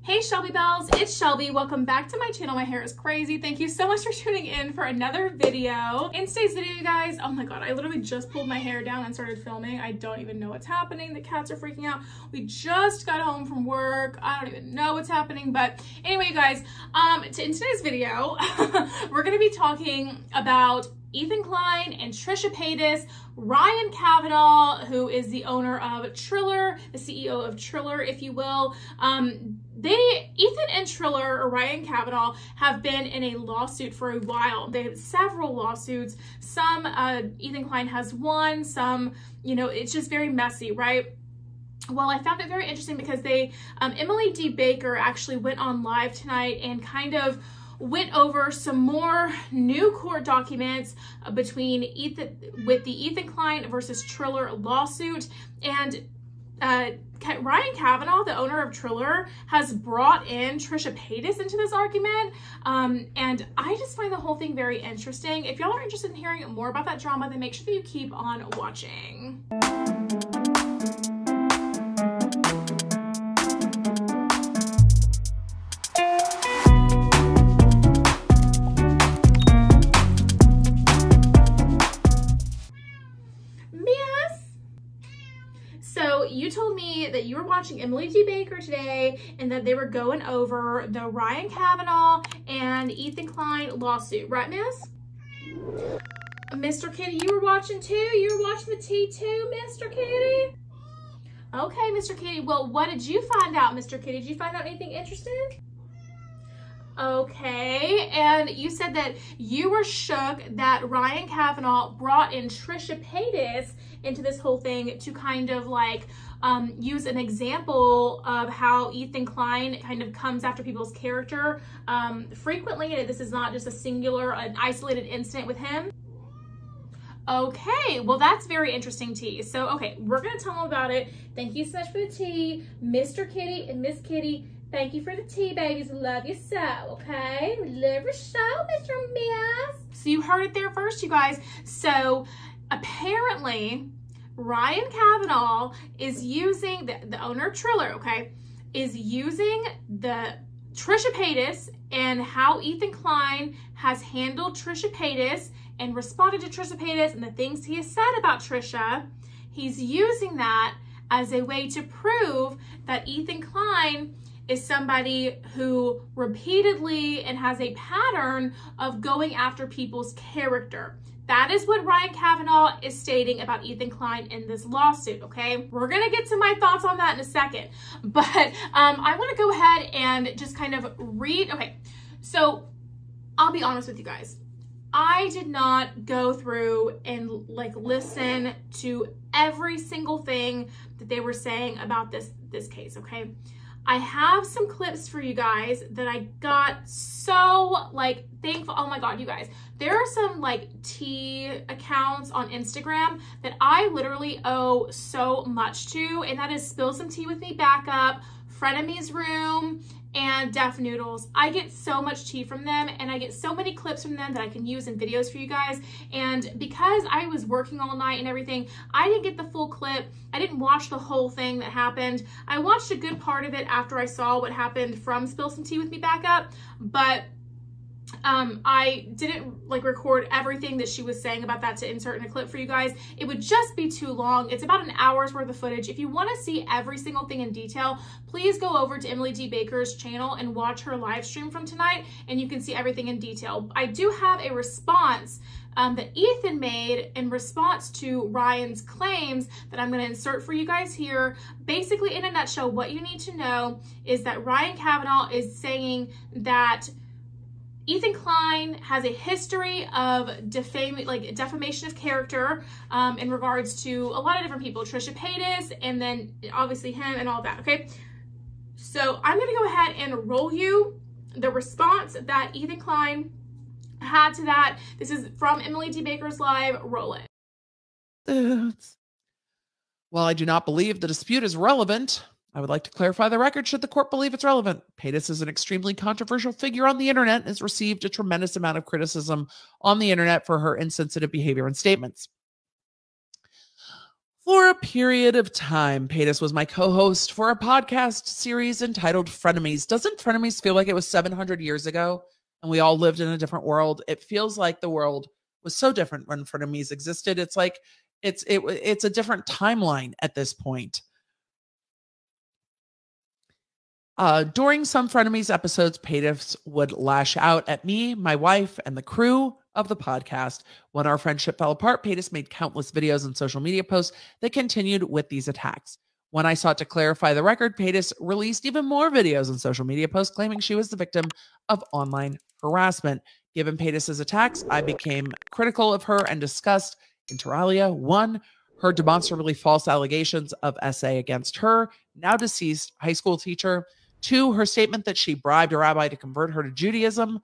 Hey Shelby Bells, it's Shelby. Welcome back to my channel. My hair is crazy. Thank you so much for tuning in for another video. In today's video, you guys, oh my god, I literally just pulled my hair down and started filming. I don't even know what's happening. The cats are freaking out. We just got home from work. I don't even know what's happening, but anyway, you guys, in today's video, we're gonna be talking about Ethan Klein and Trisha Paytas, Ryan Kavanaugh, who is the owner of Triller, the CEO of Triller, if you will. Ethan and Triller, or Ryan Kavanaugh, have been in a lawsuit for a while. They have several lawsuits. Some, Ethan Klein has one, some, you know, it's just very messy, right? Well, I found it very interesting because Emily D. Baker actually went on live tonight and kind of went over some more new court documents between the Ethan Klein versus Triller lawsuit. And Ryan Kavanaugh, the owner of Triller, has brought in Trisha Paytas into this argument. And I just find the whole thing very interesting. If y'all are interested in hearing more about that drama, then make sure that you keep on watching. So you told me that you were watching Emily D. Baker today and that they were going over the Ryan Kavanaugh and Ethan Klein lawsuit, right, miss? Mr. Kitty, you were watching too? You were watching the tea too, Mr. Kitty? Okay, Mr. Kitty. Well, what did you find out, Mr. Kitty? Did you find out anything interesting? Okay, and you said that you were shook that Ryan Kavanaugh brought in Trisha Paytas into this whole thing to kind of like use an example of how Ethan Klein kind of comes after people's character frequently. This is not just a singular, an isolated incident with him. Okay, well, that's very interesting tea. So, okay, we're going to tell them about it. Thank you so much for the tea, Mr. Kitty and Miss Kitty. Thank you for the tea, babies. Love you so, okay? Love your show, Mr. Miss. So you heard it there first, you guys. So apparently, Ryan Kavanaugh is using, the owner of Triller, okay, is using the Trisha Paytas and how Ethan Klein has handled Trisha Paytas and responded to Trisha Paytas and the things he has said about Trisha. He's using that as a way to prove that Ethan Klein is somebody who repeatedly and has a pattern of going after people's character. That is what Ryan Kavanaugh is stating about Ethan Klein in this lawsuit, okay? We're gonna get to my thoughts on that in a second, but I wanna go ahead and just kind of read, okay, so I'll be honest with you guys. I did not go through and like listen to every single thing that they were saying about this case, okay? I have some clips for you guys that I got so like thankful. Oh my God, you guys, there are some like tea accounts on Instagram that I literally owe so much to, and that is Spill Some Tea With Me Backup, Frenemies Room, and Deaf Noodles. I get so much tea from them and I get so many clips from them that I can use in videos for you guys. And because I was working all night and everything, I didn't get the full clip. I didn't watch the whole thing that happened. I watched a good part of it after I saw what happened from Spill Some Tea With Me Backup, but I didn't like record everything that she was saying about that to insert in a clip for you guys. It would just be too long. It's about an hour's worth of footage. If you want to see every single thing in detail, please go over to Emily D. Baker's channel and watch her live stream from tonight, and you can see everything in detail. I do have a response that Ethan made in response to Ryan's claims that I'm going to insert for you guys here. Basically, in a nutshell, what you need to know is that Ryan Kavanaugh is saying that Ethan Klein has a history of defamation of character in regards to a lot of different people, Trisha Paytas, and then obviously him and all that, okay? So I'm gonna go ahead and roll you the response that Ethan Klein had to that. This is from Emily D. Baker's live. Roll it. While I do not believe the dispute is relevant, I would like to clarify the record should the court believe it's relevant. Paytas is an extremely controversial figure on the internet and has received a tremendous amount of criticism on the internet for her insensitive behavior and statements. For a period of time, Paytas was my co-host for a podcast series entitled Frenemies. Doesn't Frenemies feel like it was 700 years ago and we all lived in a different world? It feels like the world was so different when Frenemies existed. It's like it's a different timeline at this point. During some Frenemies episodes, Paytas would lash out at me, my wife, and the crew of the podcast. When our friendship fell apart, Paytas made countless videos and social media posts that continued with these attacks. When I sought to clarify the record, Paytas released even more videos and social media posts claiming she was the victim of online harassment. Given Paytas's attacks, I became critical of her and discussed, inter alia, 1, her demonstrably false allegations of SA against her, now deceased high school teacher. 2, her statement that she bribed a rabbi to convert her to Judaism.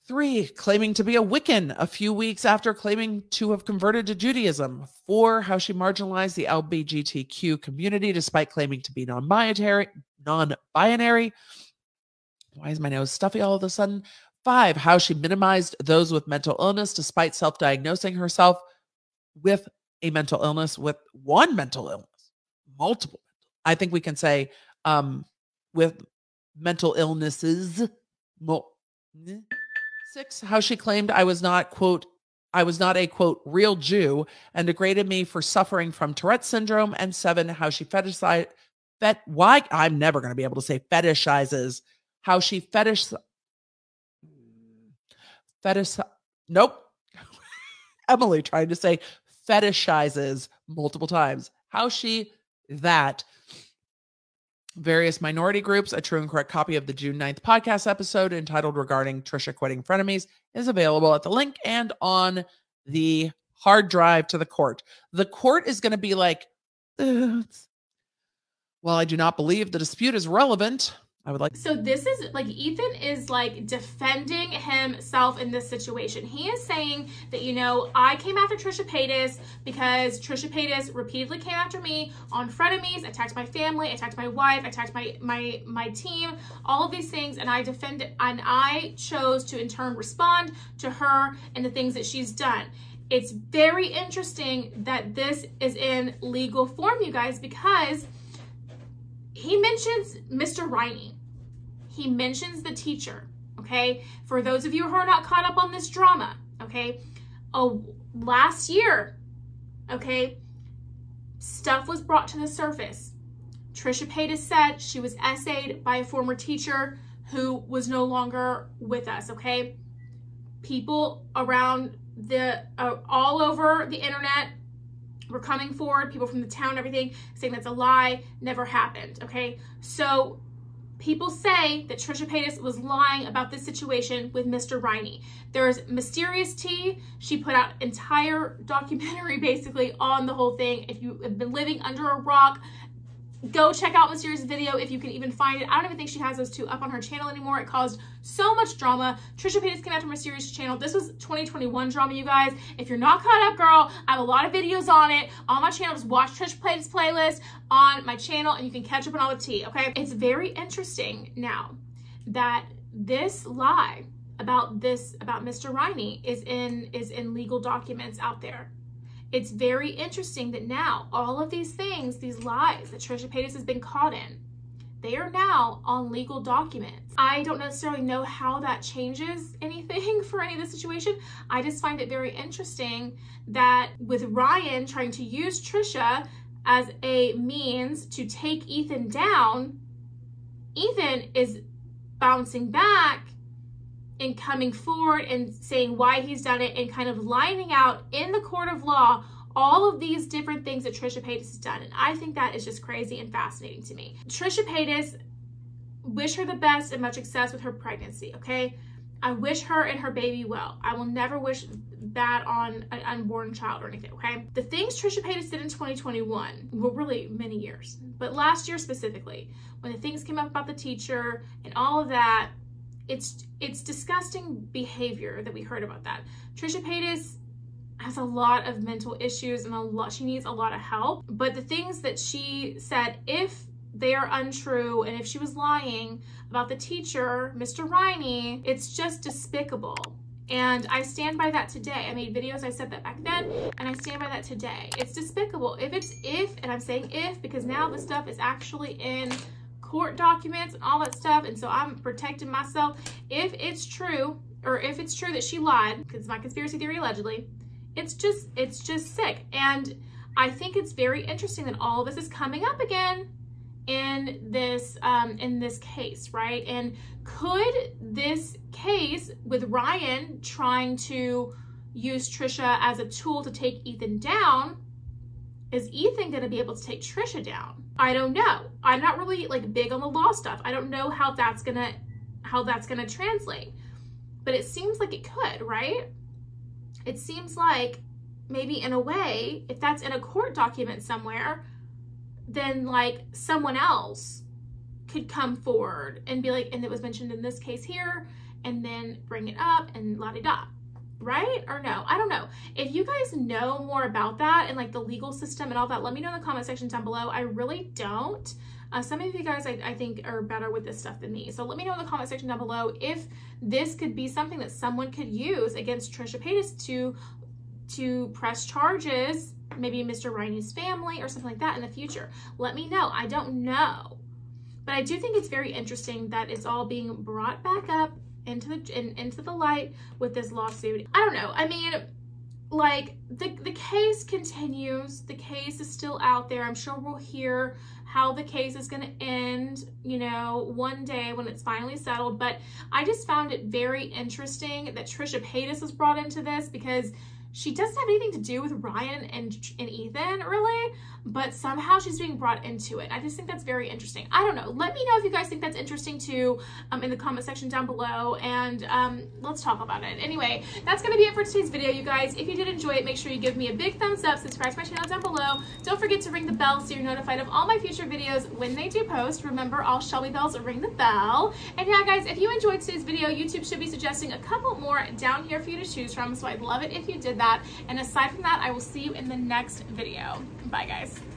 3, claiming to be a Wiccan a few weeks after claiming to have converted to Judaism. 4, how she marginalized the LGBTQ community despite claiming to be non-binary. Why is my nose stuffy all of a sudden? 5, how she minimized those with mental illness despite self-diagnosing herself with a mental illness, with one mental illness, multiple. I think we can say with mental illnesses. 6, how she claimed I was not a quote real Jew and degraded me for suffering from Tourette's syndrome. And 7, how she I'm never going to be able to say fetishizes, how she nope. Emily tried to say fetishizes multiple times. How she various minority groups. A true and correct copy of the June 9th podcast episode entitled regarding Trisha quitting Frenemies is available at the link and on the hard drive to the court. The court is going to be like, while I do not believe the dispute is relevant, I would like. So this is like, Ethan is like defending himself in this situation. He is saying that, you know, I came after Trisha Paytas because Trisha Paytas repeatedly came after me on Frenemies, attacked my family, attacked my wife, attacked my team, all of these things. And I chose to in turn respond to her and the things that she's done. It's very interesting that this is in legal form, you guys, because he mentions Mr. Riney. He mentions the teacher, okay? For those of you who are not caught up on this drama, okay? Last year, okay, stuff was brought to the surface. Trisha Paytas said she was essayed by a former teacher who was no longer with us, okay? People around all over the internet were coming forward, people from the town, everything, saying that's a lie, never happened, okay? So people say that Trisha Paytas was lying about this situation with Mr. Riney. There's Mysterious Tea. She put out entire documentary basically on the whole thing. If you have been living under a rock, go check out Mysterious video if you can even find it. I don't even think she has those 2 up on her channel anymore. It caused so much drama. Trisha Paytas came after Mysterious channel. This was 2021 drama, you guys. If you're not caught up, girl, I have a lot of videos on it on my channel. Just watch Trisha Paytas playlist on my channel and you can catch up on all the tea, okay? It's very interesting now that this lie about Mr. Riney is in legal documents out there. It's very interesting that now all of these things, these lies that Trisha Paytas has been caught in, they are now on legal documents. I don't necessarily know how that changes anything for any of the situation. I just find it very interesting that with Ryan trying to use Trisha as a means to take Ethan down, Ethan is bouncing back and coming forward and saying why he's done it and kind of lining out in the court of law all of these different things that Trisha Paytas has done. And I think that is just crazy and fascinating to me. Trisha Paytas, wish her the best and much success with her pregnancy, okay? I wish her and her baby well. I will never wish bad on an unborn child or anything, okay? The things Trisha Paytas did in 2021 were really many years, but last year specifically, when the things came up about the teacher and all of that, it's disgusting behavior that we heard about that. Trisha Paytas has a lot of mental issues and she needs a lot of help. But the things that she said, if they are untrue and if she was lying about the teacher, Mr. Riney, it's just despicable. And I stand by that today. I made videos, I said that back then, and I stand by that today. It's despicable. And I'm saying if, because now the stuff is actually in court documents and all that stuff, and so I'm protecting myself. If it's true, or if it's true that she lied, because it's my conspiracy theory allegedly, it's just sick. And I think it's very interesting that all of this is coming up again in this case, right? And could this case with Ryan trying to use Trisha as a tool to take Ethan down, is Ethan going to be able to take Trisha down? I don't know. I'm not really like big on the law stuff. I don't know how that's gonna translate, but it seems like it could, right? It seems like maybe in a way, if that's in a court document somewhere, then like someone else could come forward and be like, and it was mentioned in this case here, and then bring it up and la-di-da, right? Or no, I don't know. If you guys know more about that and like the legal system and all that, let me know in the comment section down below. I really don't. Some of you guys I think are better with this stuff than me. So let me know in the comment section down below if this could be something that someone could use against Trisha Paytas to press charges, maybe Mr. Riney's family or something like that in the future. Let me know. I don't know. But I do think it's very interesting that it's all being brought back up into the light with this lawsuit. I don't know. I mean, like the case continues. The case is still out there. I'm sure we'll hear how the case is going to end, you know, one day when it's finally settled. But I just found it very interesting that Trisha Paytas was brought into this, because she doesn't have anything to do with Ryan and Ethan, really, but somehow she's being brought into it. I just think that's very interesting. I don't know. Let me know if you guys think that's interesting too in the comment section down below, and let's talk about it. Anyway, that's going to be it for today's video, you guys. If you did enjoy it, make sure you give me a big thumbs up, subscribe to my channel down below. Don't forget to ring the bell so you're notified of all my future videos when they do post. Remember, all Shelby bells ring the bell. And yeah, guys, if you enjoyed today's video, YouTube should be suggesting a couple more down here for you to choose from, so I'd love it if you did that. And aside from that, I will see you in the next video. Bye, guys.